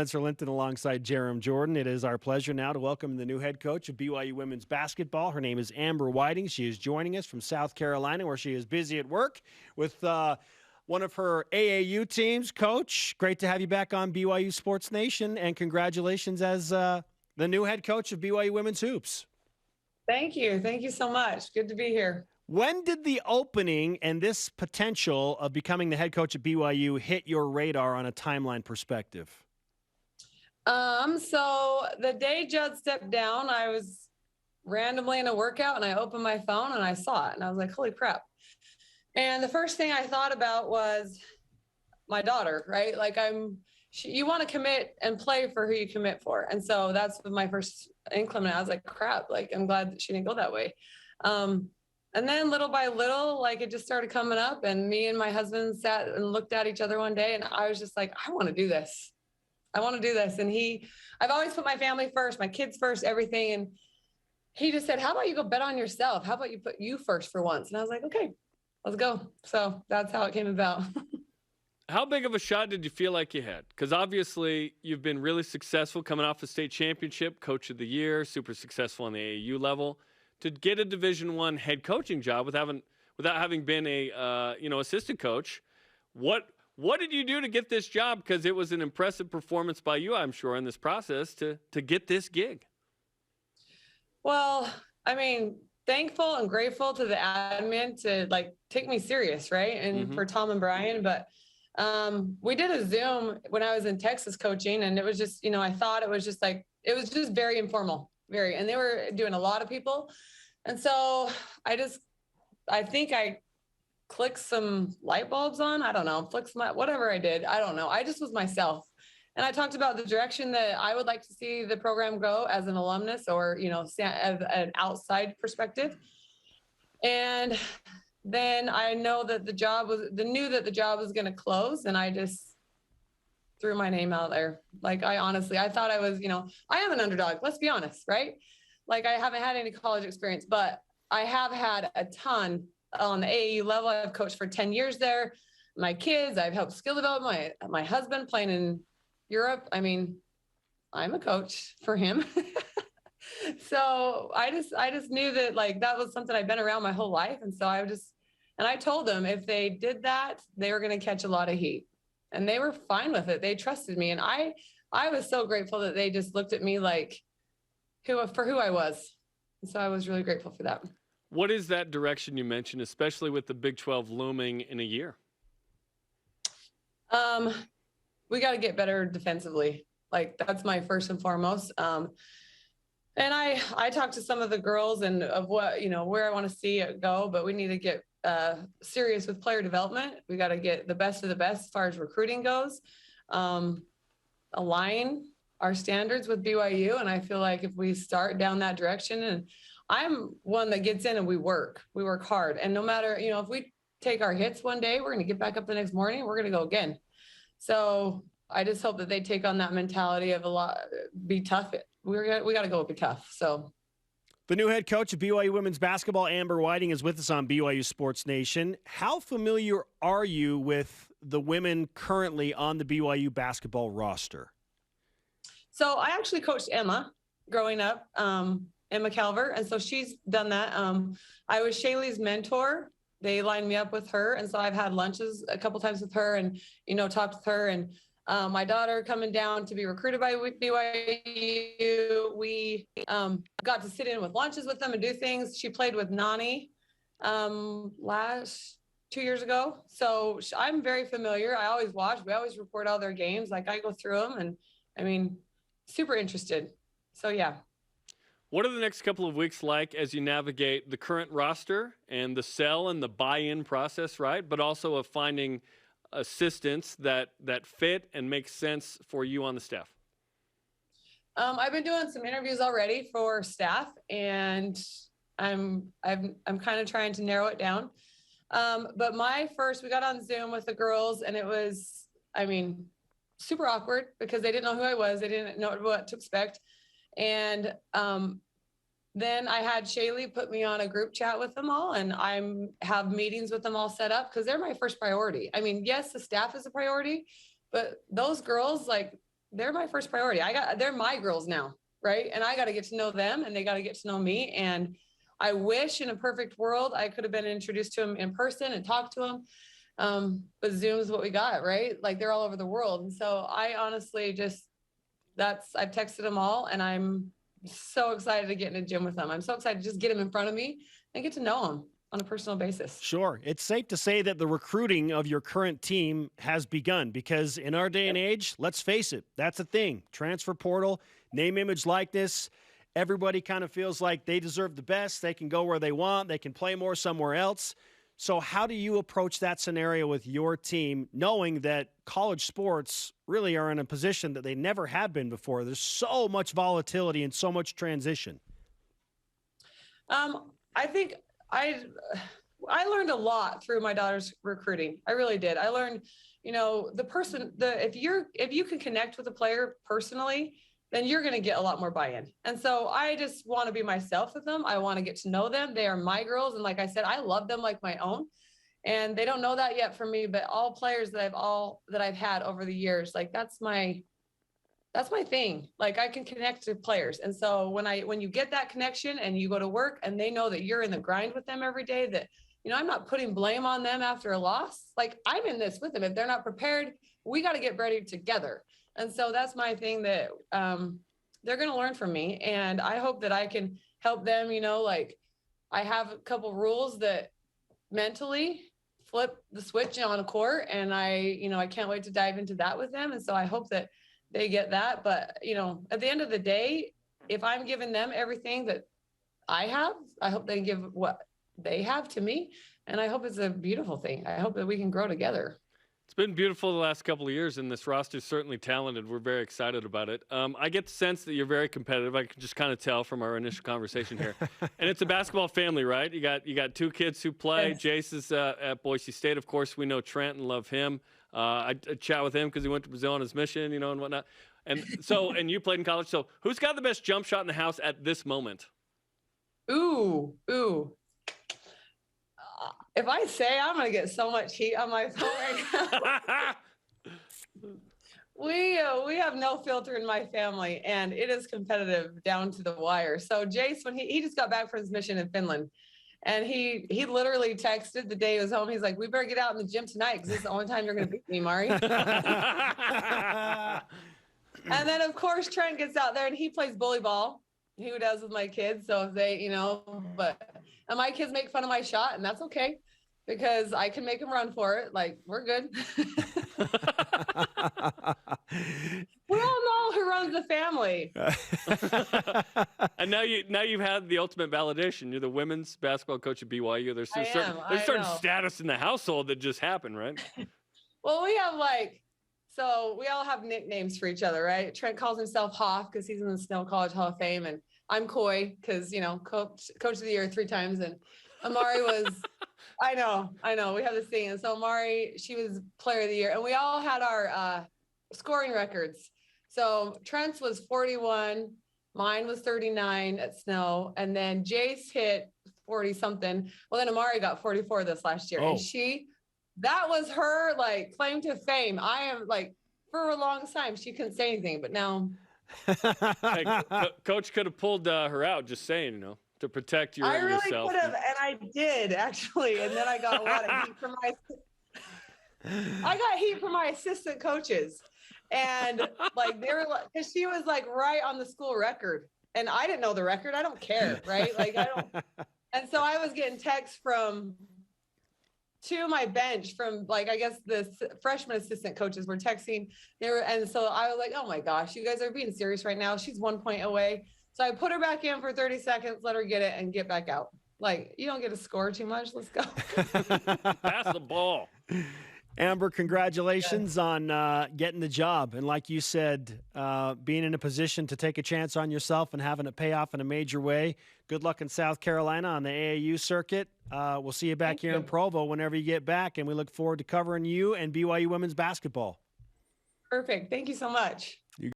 Spencer alongside Jarom Jordan. It is our pleasure now to welcome the new head coach of BYU women's basketball. Her name is Amber Whiting. She is joining us from South Carolina, where she is busy at work with one of her AAU teams. Coach, great to have you back on BYU Sports Nation, and congratulations as the new head coach of BYU women's hoops. Thank you. Thank you so much. Good to be here. When did the opening and this potential of becoming the head coach at BYU hit your radar on a timeline perspective? So the day Judd stepped down, I was randomly in a workout and I opened my phone and I saw it and I was like, holy crap. And the first thing I thought about was my daughter, right? Like you want to commit and play for who you commit for. And so that's my first inclement. I was like, crap, like, I'm glad that she didn't go that way. And then little by little, like it just started coming up, and me and my husband sat and looked at each other one day and I was just like, I want to do this. I want to do this. And I've always put my family first, my kids first, everything. And he just said, how about you go bet on yourself? How about you put you first for once? And I was like, okay, let's go. So that's how it came about. How big of a shot did you feel like you had? Because obviously you've been really successful coming off the state championship, coach of the year, super successful on the AAU level. To get a Division I head coaching job without having been a assistant coach, what did you do to get this job? Because it was an impressive performance by you, I'm sure, in this process to get this gig. Well, I mean, thankful and grateful to the admin to like take me serious, right? And for Tom and Brian, but we did a Zoom when I was in Texas coaching, and it was just, I thought it was just very informal, and they were doing a lot of people. And so I think I clicked some light bulbs on, I don't know, whatever I did. I don't know. I just was myself. And I talked about the direction that I would like to see the program go as an alumnus or, as an outside perspective. And then I know that the job was going to close, and I just threw my name out there. Like I thought I was, I am an underdog, let's be honest, right? Like I haven't had any college experience, but I have had a ton on the AAU level. I've coached for 10 years there. My kids, I've helped skill develop my husband playing in Europe. I mean, I'm a coach for him. So I just knew that like, that was something I've been around my whole life. And so I told them if they did that, they were going to catch a lot of heat, and they were fine with it. They trusted me. And I was so grateful that they just looked at me like who I was. And so I was really grateful for that. What is that direction you mentioned, especially with the Big 12 looming in a year? We got to get better defensively. Like that's my first and foremost. And I talked to some of the girls and of what, where I want to see it go, but we need to get serious with player development. We got to get the best of the best as far as recruiting goes, align our standards with BYU. And I feel like if we start down that direction, and I'm one that gets in and we work hard. And no matter, if we take our hits one day, we're going to get back up the next morning. We're going to go again. So I just hope that they take on that mentality of be tough. We got to go be tough. So the new head coach of BYU women's basketball, Amber Whiting, is with us on BYU Sports Nation. How familiar are you with the women currently on the BYU basketball roster? So I actually coached Emma growing up, Emma Calvert. And so she's done that. I was Shaylee's mentor. They lined me up with her. And so I've had lunches a couple times with her and, talked with her. And my daughter coming down to be recruited by BYU, we got to sit in with lunches with them and do things. She played with Nani 2 years ago. So I'm very familiar. I always watch. We always report all their games. Like I go through them, and I mean, super interested. So yeah. What are the next couple of weeks like as you navigate the current roster and the sell and the buy-in process, right? But also of finding assistants that fit and make sense for you on the staff? I've been doing some interviews already for staff, and I'm kind of trying to narrow it down. But we got on Zoom with the girls, and it was, super awkward because they didn't know who I was. They didn't know what to expect. And then I had Shaylee put me on a group chat with them all, and have meetings with them all set up because they're my first priority. I mean, yes, the staff is a priority, but those girls, like they're my first priority. They're my girls now, right? And I got to get to know them, and they got to get to know me. And I wish in a perfect world I could have been introduced to them in person and talked to them. But Zoom's what we got, right? Like, they're all over the world. And so I honestly I've texted them all, and I'm so excited to get in a gym with them. I'm so excited to just get them in front of me and get to know them on a personal basis. Sure. It's safe to say that the recruiting of your current team has begun, because in our day and age, let's face it, that's a thing. Transfer portal, name, image, likeness. Everybody kind of feels like they deserve the best. They can go where they want. They can play more somewhere else. So how do you approach that scenario with your team, knowing that college sports really are in a position that they never have been before? There's so much volatility and so much transition. I think I learned a lot through my daughter's recruiting. I really did. I learned, if you can connect with a player personally, then you're going to get a lot more buy-in. And so I just want to be myself with them. I want to get to know them. They are my girls. And like I said, I love them like my own. And they don't know that yet from me, but all players that I've had over the years, like that's my thing. Like, I can connect to players. And so when you get that connection and you go to work and they know that you're in the grind with them every day, that, I'm not putting blame on them after a loss. Like, I'm in this with them. If they're not prepared, we got to get ready together. And so that's my thing, that they're going to learn from me. And I hope that I can help them, like, I have a couple rules that mentally flip the switch on a court. And I can't wait to dive into that with them. And so I hope that they get that. But, at the end of the day, if I'm giving them everything that I have, I hope they give what they have to me. And I hope it's a beautiful thing. I hope that we can grow together. It's been beautiful the last couple of years, and this roster is certainly talented. We're very excited about it. I get the sense that you're very competitive. I can just kind of tell from our initial conversation here. And it's a basketball family, right? You got two kids who play. Yes. Jace is at Boise State. Of course, we know Trent and love him. I chat with him because he went to Brazil on his mission, and whatnot. And so, and you played in college. So who's got the best jump shot in the house at this moment? Ooh. If I say, I'm going to get so much heat on my phone right now. We have no filter in my family, and it is competitive down to the wire. So Jace, when he just got back from his mission in Finland, and he literally texted the day he was home. He's like, we better get out in the gym tonight because this is the only time you're going to beat me, Mari. And then, of course, Trent gets out there, and he plays bully ball. He does with my kids. So if they, and my kids make fun of my shot, and that's okay, because I can make them run for it. Like, we're good. We all know who runs the family. And now you've had the ultimate validation. You're the women's basketball coach at BYU. There's certain status in the household that just happened, right? Well, we have we all have nicknames for each other, right? Trent calls himself Hoff because he's in the Snow College Hall of Fame, and I'm Coy because, coach of the year 3 times. And Amari was, I know, we have this thing. And so Amari, she was player of the year, and we all had our scoring records. So Trent's was 41, mine was 39 at Snow, and then Jace hit 40 something. Well, then Amari got 44 this last year. Oh. And that was her claim to fame. I am for a long time, she couldn't say anything, but now. Hey, Coach could have pulled her out, just saying, to protect yourself. I really could have, and I did actually. And then I got a lot of heat from my assistant coaches, and they were because she was right on the school record, and I didn't know the record. I don't care, right? I don't. And so I was getting texts from my bench from I guess the freshman assistant coaches were texting. And so I was like, oh my gosh, you guys are being serious right now. She's 1 point away. So I put her back in for 30 seconds, let her get it, and get back out. You don't get to score too much. Let's go. Pass the ball. Amber, congratulations on getting the job. And like you said, being in a position to take a chance on yourself and having it pay off in a major way. Good luck in South Carolina on the AAU circuit. We'll see you back here in Provo whenever you get back, and we look forward to covering you and BYU women's basketball. Perfect. Thank you so much.